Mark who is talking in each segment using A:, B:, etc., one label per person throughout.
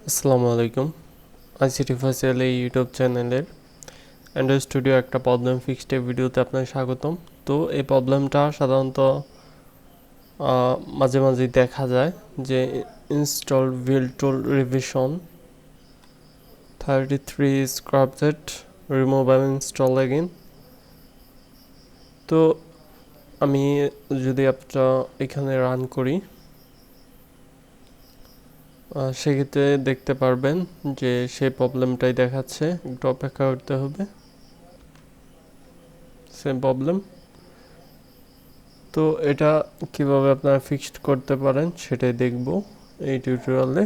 A: আসসালামু আলাইকুম। আইসিটি ফয়সাল এই ইউটিউব চ্যানেলের অ্যান্ড্রয়েড স্টুডিও একটা প্রবলেম ফিক্সড ভিডিওতে আপনাকে স্বাগতম। তো এই প্রবলেমটা সাধারণত মাঝে মাঝে দেখা যায় যে install build tool revision 33 is corrupted, remove and install again। তো আমি যদি একটা এখানে রান করি সেক্ষেত্রে দেখতে পারবেন যে সেই প্রবলেমটাই দেখাচ্ছে, একটু অপেক্ষা করতে হবে। Same problem. তো এটা কিভাবে আপনারা ফিক্সড করতে পারেন সেটাই দেখব এই টিউটোরিয়ালে।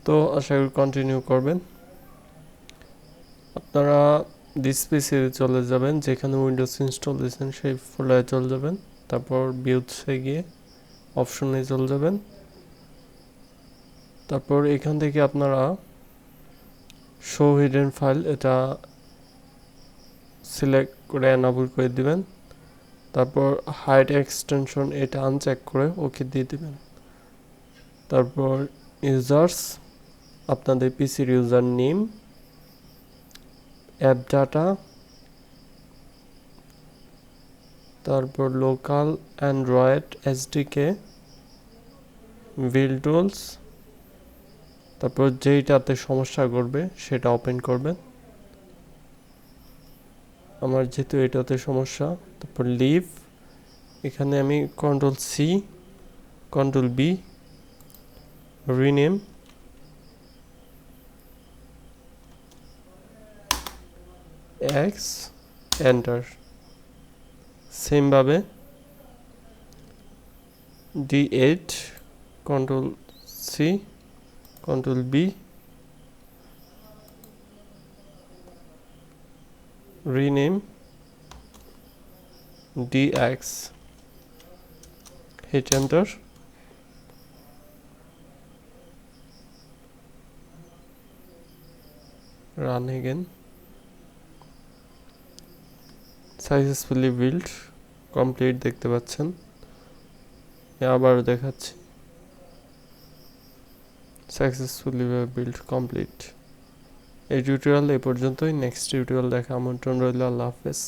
A: তো আশা করি কন্টিনিউ করবেন। আপনারা দিস পিসিতে চলে যাবেন, যেখানে উইন্ডোজ ইনস্টল দিয়েছেন সেই ফোল্ডারে চলে যাবেন, তারপর বিউজে গিয়ে অপশনে চলে যাবেন, তারপর এখান থেকে আপনারা শো হিডেন ফাইল এটা সিলেক্ট করে এনাবল করে দিবেন, তারপর হাইড এক্সটেনশন এটা আনচেক করে ওকে দিয়ে দিবেন। তারপর ইউজার্স, আপনাদের পিসির ইউজার নেম, অ্যাপ ডাটা, তারপর local Android SDK build tools, তারপর যেইটাতে সমস্যা করবে সেটা ওপেন করবেন। আমার যেহেতু এটাতে সমস্যা, তারপর লিভ, এখানে আমি control C control B rename, X, enter. সেমভাবে D8 control C control B rename DX, hit enter। run again। Successfully build complete দেখতে পাচ্ছেন। আবার দেখাচ্ছি, সাকসেসফুলি বিল্ড কমপ্লিট। এই টিউটোরিয়াল এই পর্যন্তই। নেক্সট টিউটোরিয়াল দেখা আমন্ত্রণ রইল। আল্লাহ হাফেজ।